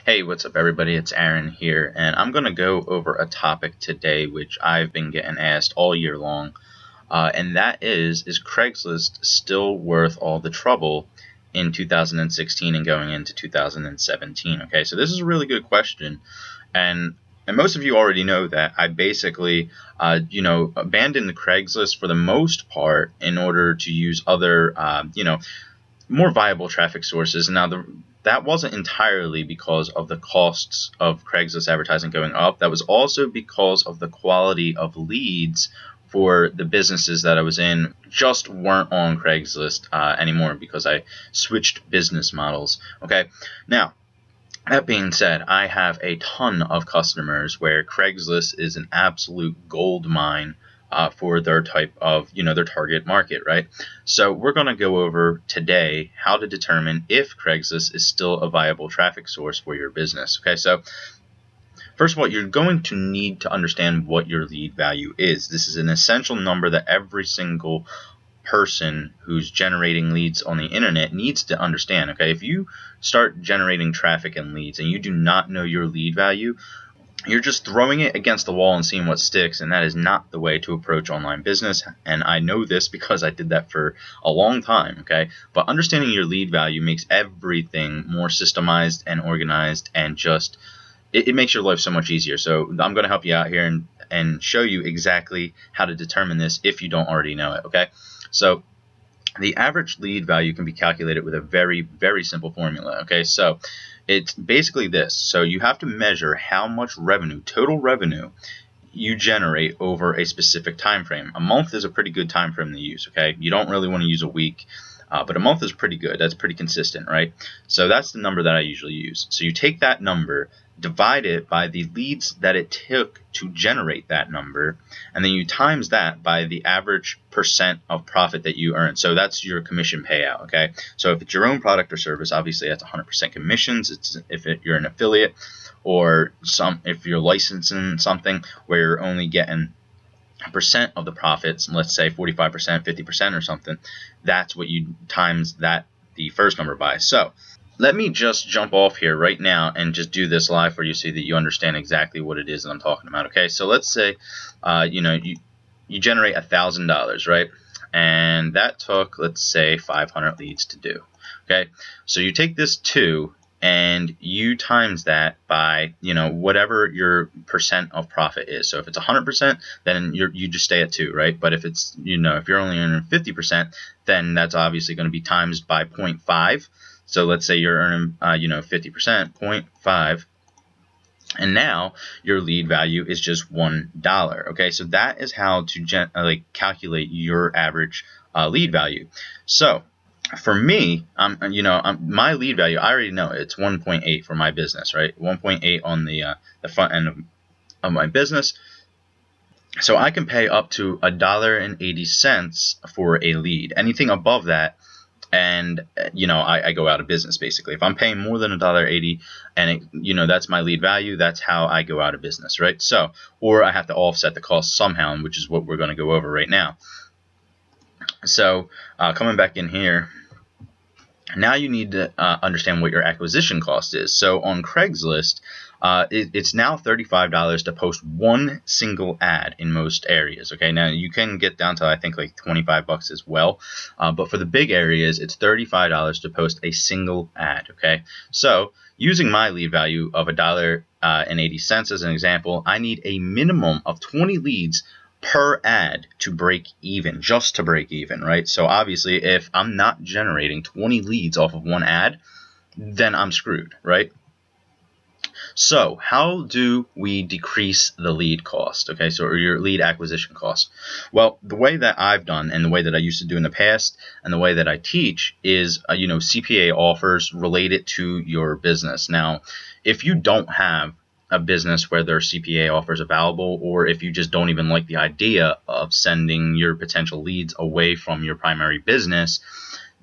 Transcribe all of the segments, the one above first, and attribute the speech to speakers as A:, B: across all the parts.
A: Hey, what's up, everybody? It's Aaron here, and I'm going to go over a topic today which I've been getting asked all year long, and that is Craigslist still worth all the trouble in 2016 and going into 2017? Okay, so this is a really good question, and most of you already know that I basically, abandoned the Craigslist for the most part in order to use other, more viable traffic sources. Now, that wasn't entirely because of the costs of Craigslist advertising going up. That was also because of the quality of leads for the businesses that I was in just weren't on Craigslist anymore because I switched business models. Okay, now, that being said, I have a ton of customers where Craigslist is an absolute gold mine for their type of, their target market, right? So we're going to go over today how to determine if Craigslist is still a viable traffic source for your business. Okay, so first of all, you're going to need to understand what your lead value is. This is an essential number that every single person who's generating leads on the internet needs to understand. Okay, if you start generating traffic and leads and you do not know your lead value, you're just throwing it against the wall and seeing what sticks, and that is not the way to approach online business. And I know this because I did that for a long time. Okay, but understanding your lead value makes everything more systemized and organized, and just it makes your life so much easier. So I'm going to help you out here and show you exactly how to determine this if you don't already know it. Okay, so the average lead value can be calculated with a very, very simple formula. Okay, so it's basically this. So you have to measure how much revenue, total revenue, you generate over a specific time frame. A month is a pretty good time frame to use. Okay, you don't really want to use a week, but a month is pretty good. That's pretty consistent, right? So that's the number that I usually use. So you take that number, divide it by the leads that it took to generate that number, and then you times that by the average percent of profit that you earn. So that's your commission payout. Okay, so if it's your own product or service, obviously that's 100% commissions. You're an affiliate, or if you're licensing something where you're only getting percent of the profits, let's say 45%, 50% or something, that's what you times the first number by. So let me just jump off here right now and just do this live for you so that you understand exactly what it is that I'm talking about. Okay, so let's say you generate $1,000, right? And that took, let's say, 500 leads to do. Okay, so you take this 2 and you times that by whatever your percent of profit is. So if it's 100%, then you just stay at 2, right? But if it's if you're only earning 50%, then that's obviously going to be times by 0.5. So let's say you're earning 50%, 0.5, and now your lead value is just $1. Okay, so that is how to calculate your average lead value. So for me, my lead value, I already know it's 1.8 for my business, right? 1.8 on the front end of my business. So I can pay up to $1.80 for a lead. Anything above that, and I go out of business basically. If I'm paying more than $1.80 and that's my lead value, that's how I go out of business, right? So, or I have to offset the cost somehow, which is what we're going to go over right now. So coming back in here, now you need to understand what your acquisition cost is. So on Craigslist, it's now $35 to post one single ad in most areas. Okay, now you can get down to I think like $25 as well, but for the big areas, it's $35 to post a single ad. Okay, so using my lead value of $1.80 as an example, I need a minimum of 20 leads per ad to break even, just to break even, right? So obviously, if I'm not generating 20 leads off of one ad, then I'm screwed, right? So how do we decrease the lead cost? Okay, so or your lead acquisition cost. Well, the way that I've done and the way that I used to do in the past and the way that I teach is, CPA offers related to your business. Now, if you don't have a business where there are CPA offers available, or if you just don't even like the idea of sending your potential leads away from your primary business,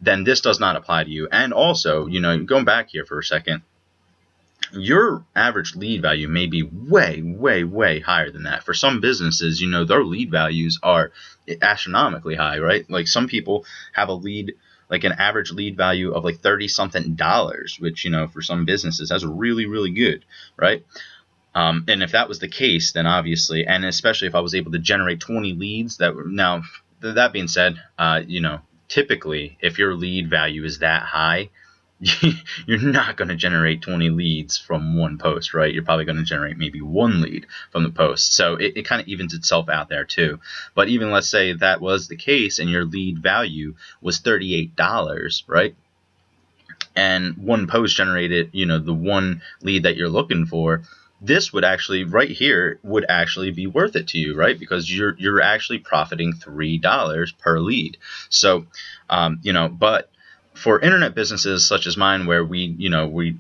A: then this does not apply to you. And also, going back here for a second, your average lead value may be way, way, way higher than that. For some businesses, their lead values are astronomically high, right? Like some people have a lead like an average lead value of like $30-something, which, for some businesses, that's really, really good, right? And if that was the case, then obviously, and especially if I was able to generate 20 leads, now, that being said, typically, if your lead value is that high, you're not going to generate 20 leads from one post, right? You're probably going to generate maybe one lead from the post. So it kind of evens itself out there too. But even let's say that was the case and your lead value was $38, right? And one post generated, the one lead that you're looking for. This would actually, right here, would actually be worth it to you, right? Because you're actually profiting $3 per lead. So, but for internet businesses such as mine, where we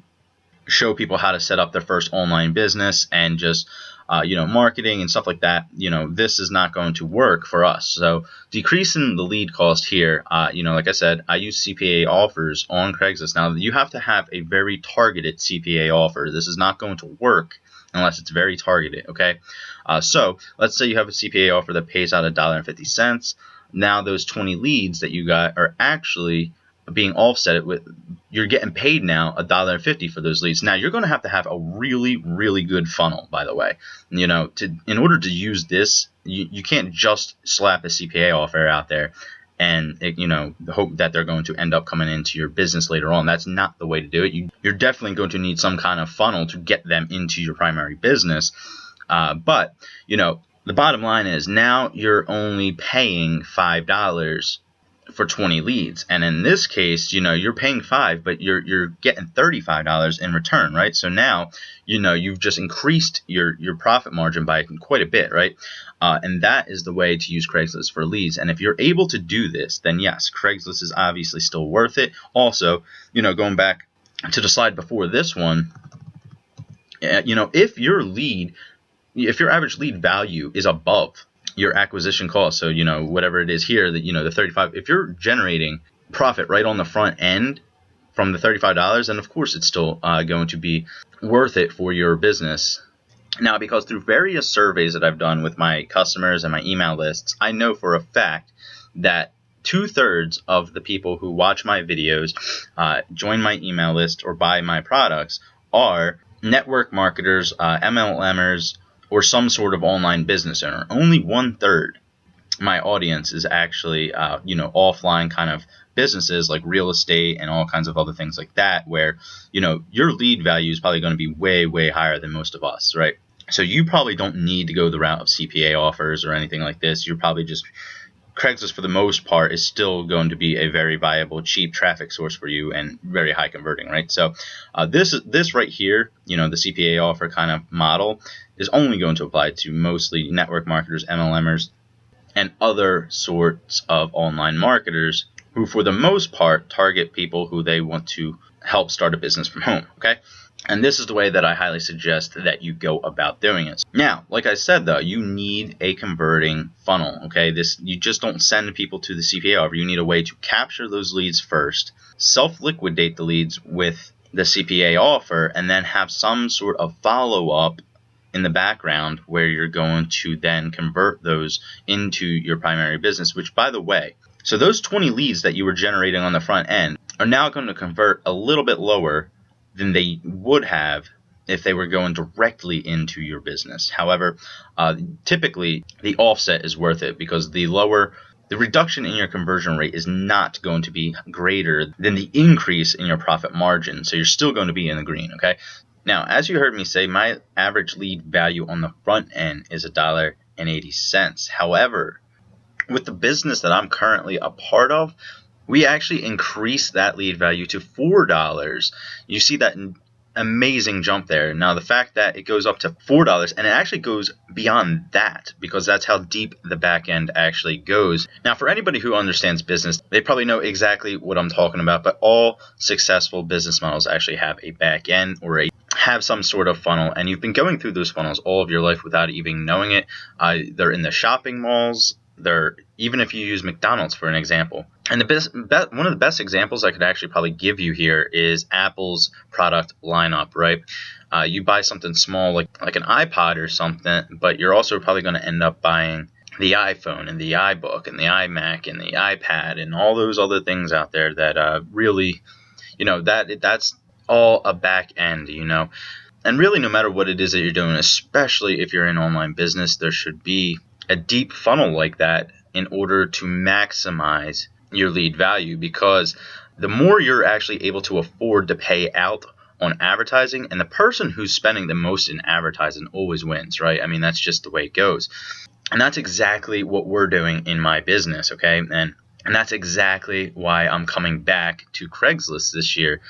A: show people how to set up their first online business and just marketing and stuff like that, this is not going to work for us. So decreasing the lead cost here, like I said, I use CPA offers on Craigslist. Now you have to have a very targeted CPA offer. This is not going to work unless it's very targeted. Okay, so let's say you have a CPA offer that pays out $1.50. Now those 20 leads that you got are actually being offset with, you're getting paid now $1.50 for those leads. Now you're going to have a really, really good funnel, by the way. In order to use this, you can't just slap a CPA offer out there and hope that they're going to end up coming into your business later on. That's not the way to do it. You're definitely going to need some kind of funnel to get them into your primary business. But the bottom line is now you're only paying $5 for 20 leads, and in this case, you're paying $5, but you're getting $35 in return, right? So now, you've just increased your profit margin by quite a bit, right? And that is the way to use Craigslist for leads. And if you're able to do this, then yes, Craigslist is obviously still worth it. Also, going back to the slide before this one, if your average lead value is above your acquisition cost, so whatever it is here, that the 35, if you're generating profit right on the front end from the $35, then of course it's still going to be worth it for your business. Now, because through various surveys that I've done with my customers and my email lists, I know for a fact that 2/3 of the people who watch my videos, join my email list, or buy my products are network marketers, MLMers, or some sort of online business owner. Only 1/3 my audience is actually, offline kind of businesses like real estate and all kinds of other things like that, where, your lead value is probably going to be way, way higher than most of us, right? So you probably don't need to go the route of CPA offers or anything like this. You're probably just, Craigslist for the most part is still going to be a very viable, cheap traffic source for you and very high converting, right? So this right here, the CPA offer kind of model is only going to apply to mostly network marketers, MLMers, and other sorts of online marketers who for the most part target people who they want to help start a business from home, okay? And this is the way that I highly suggest that you go about doing it. Now, like I said, though, you need a converting funnel, okay? You just don't send people to the CPA offer. You need a way to capture those leads first, self-liquidate the leads with the CPA offer, and then have some sort of follow-up in the background where you're going to then convert those into your primary business, which, by the way, so those 20 leads that you were generating on the front end are now going to convert a little bit lower than they would have if they were going directly into your business. However, typically the offset is worth it, because the reduction in your conversion rate is not going to be greater than the increase in your profit margin. So you're still going to be in the green, okay? Now, as you heard me say, my average lead value on the front end is $1.80. However, with the business that I'm currently a part of, we actually increased that lead value to $4. You see that amazing jump there. Now, the fact that it goes up to $4, and it actually goes beyond that, because that's how deep the back end actually goes. Now, for anybody who understands business, they probably know exactly what I'm talking about, but all successful business models actually have a back end or have some sort of funnel, and you've been going through those funnels all of your life without even knowing it. They're in the shopping malls. Even if you use McDonald's for an example. And one of the best examples I could actually probably give you here is Apple's product lineup, right? You buy something small like an iPod or something, but you're also probably going to end up buying the iPhone and the iBook and the iMac and the iPad and all those other things out there that really, that's all a back end, And really, no matter what it is that you're doing, especially if you're in online business, there should be a deep funnel like that in order to maximize your lead value, because the more you're actually able to afford to pay out on advertising, and the person who's spending the most in advertising always wins, right? I mean, that's just the way it goes. And that's exactly what we're doing in my business, okay? And that's exactly why I'm coming back to Craigslist this year,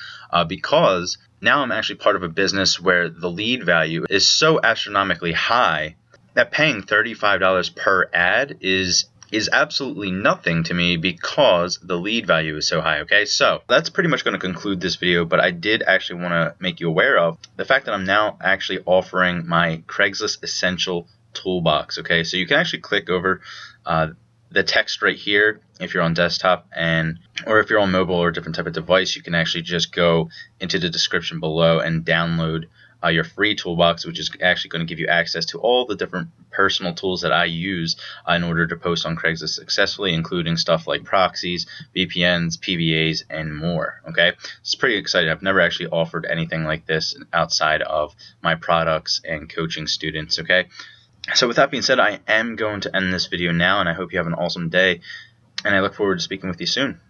A: because now I'm actually part of a business where the lead value is so astronomically high that paying $35 per ad is absolutely nothing to me, because the lead value is so high, okay? So that's pretty much going to conclude this video, but I did actually want to make you aware of the fact that I'm now actually offering my Craigslist Essential Toolbox, okay? So you can actually click over the text right here if you're on desktop, or if you're on mobile or a different type of device, you can actually just go into the description below and download your free toolbox, which is actually going to give you access to all the different personal tools that I use in order to post on Craigslist successfully, including stuff like proxies, VPNs, PBAs, and more. Okay, it's pretty exciting. I've never actually offered anything like this outside of my products and coaching students. Okay, so with that being said, I am going to end this video now, and I hope you have an awesome day, and I look forward to speaking with you soon.